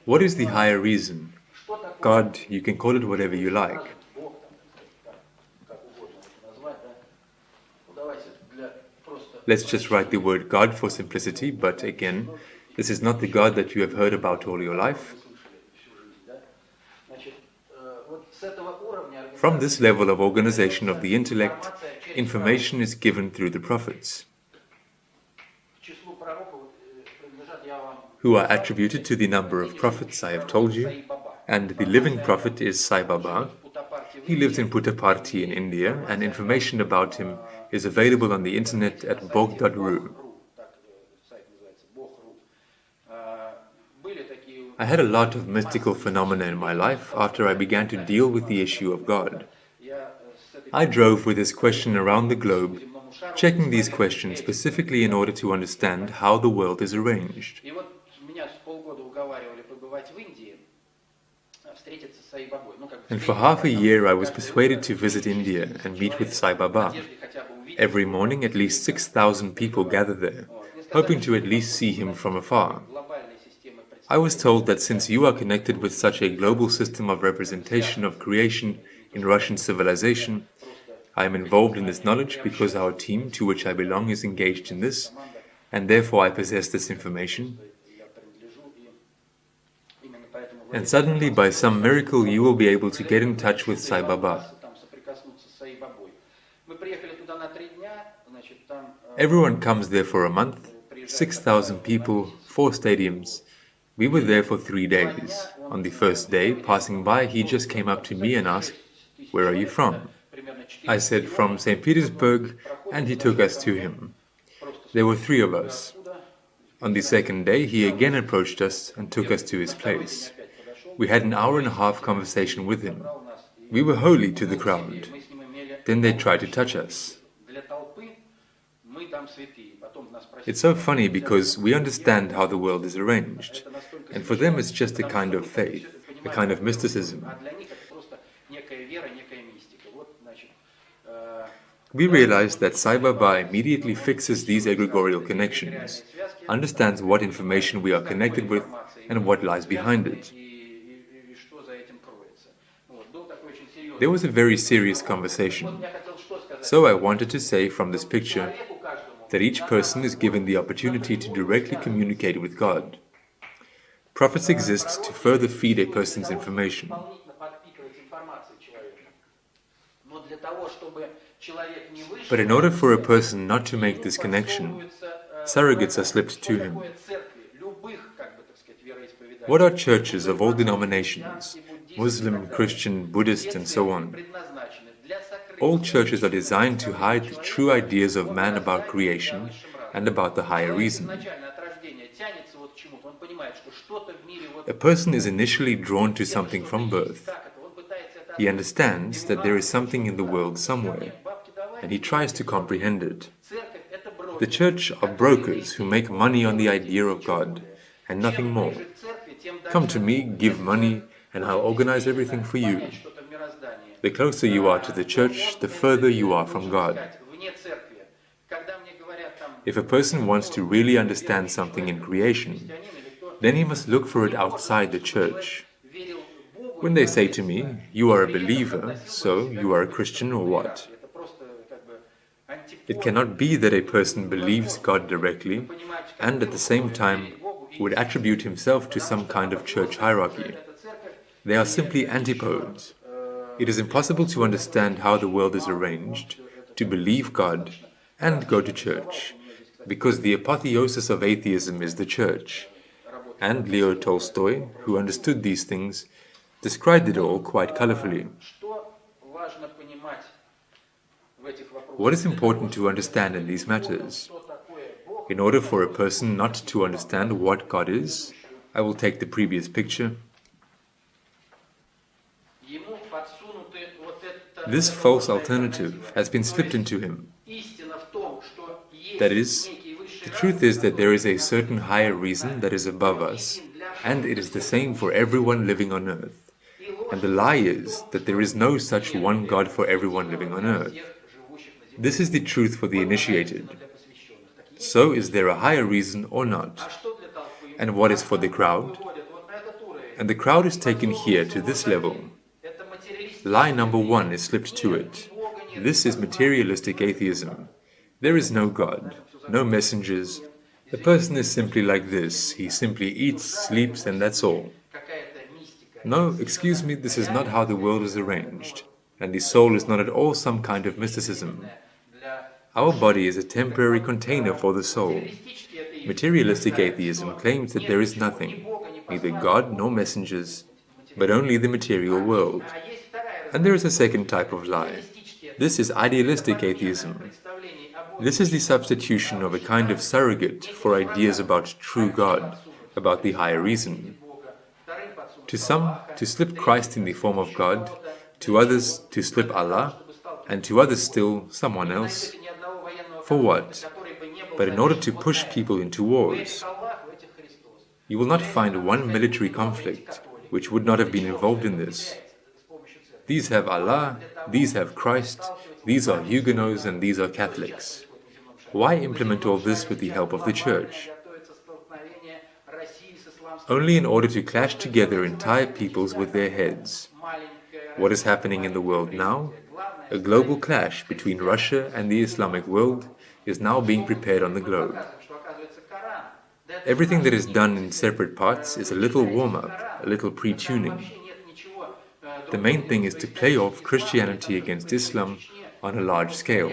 What is the higher reason? God, you can call it whatever you like. Let's just write the word God for simplicity, but again, this is not the God that you have heard about all your life. From this level of organization of the intellect, information is given through the prophets, who are attributed to the number of prophets I have told you, and the living prophet is Sai Baba. He lives in Puttaparthi in India, and information about him is available on the internet at bog.ru. I had a lot of mystical phenomena in my life after I began to deal with the issue of God. I drove with this question around the globe, checking these questions specifically in order to understand how the world is arranged. And for half a year I was persuaded to visit India and meet with Sai Baba. Every morning at least 6,000 people gather there, hoping to at least see him from afar. I was told that since you are connected with such a global system of representation of creation in Russian civilization, I am involved in this knowledge because our team, to which I belong, is engaged in this, and therefore I possess this information. And suddenly, by some miracle, you will be able to get in touch with Sai Baba. Everyone comes there for a month, 6,000 people, 4 stadiums. We were there for 3 days. On the first day, passing by, he just came up to me and asked, "Where are you from?" I said, "From St. Petersburg," and he took us to him. There were 3 of us. On the second day, he again approached us and took us to his place. We had an hour-and-a-half conversation with him. We were holy to the crowd. Then they tried to touch us. It's so funny because we understand how the world is arranged, and for them it's just a kind of faith, a kind of mysticism. We realize that Sai Baba immediately fixes these egregorial connections, understands what information we are connected with and what lies behind it. There was a very serious conversation. So I wanted to say from this picture that each person is given the opportunity to directly communicate with God. Prophets exist to further feed a person's information. But in order for a person not to make this connection, surrogates are slipped to him. What are churches of all denominations? Muslim, Christian, Buddhist, and so on. All churches are designed to hide the true ideas of man about creation and about the higher reason. A person is initially drawn to something from birth. He understands that there is something in the world somewhere, and he tries to comprehend it. The church are brokers who make money on the idea of God, and nothing more. Come to me, give money, and I'll organize everything for you. The closer you are to the church, the further you are from God. If a person wants to really understand something in creation, then he must look for it outside the church. When they say to me, "You are a believer, so you are a Christian or what?" It cannot be that a person believes God directly and at the same time would attribute himself to some kind of church hierarchy. They are simply antipodes. It is impossible to understand how the world is arranged, to believe God, and go to church, because the apotheosis of atheism is the church. And Leo Tolstoy, who understood these things, described it all quite colorfully. What is important to understand in these matters? In order for a person not to understand what God is, I will take the previous picture. This false alternative has been slipped into him. That is, the truth is that there is a certain higher reason that is above us, and it is the same for everyone living on earth. And the lie is that there is no such one God for everyone living on earth. This is the truth for the initiated. So is there a higher reason or not? And what is for the crowd? And the crowd is taken here to this level. Lie number one is slipped to it. This is materialistic atheism. There is no God, no messengers. The person is simply like this. He simply eats, sleeps, and that's all. No, excuse me, this is not how the world is arranged, and the soul is not at all some kind of mysticism. Our body is a temporary container for the soul. Materialistic atheism claims that there is nothing, neither God nor messengers, but only the material world. And there is a second type of lie. This is idealistic atheism. This is the substitution of a kind of surrogate for ideas about true God, about the higher reason. To some, to slip Christ in the form of God, to others, to slip Allah, and to others still, someone else. For what? But in order to push people into wars. You will not find one military conflict which would not have been involved in this. These have Allah, these have Christ, these are Huguenots, and these are Catholics. Why implement all this with the help of the Church? Only in order to clash together entire peoples with their heads. What is happening in the world now? A global clash between Russia and the Islamic world is now being prepared on the globe. Everything that is done in separate parts is a little warm-up, a little pre-tuning. The main thing is to play off Christianity against Islam on a large scale.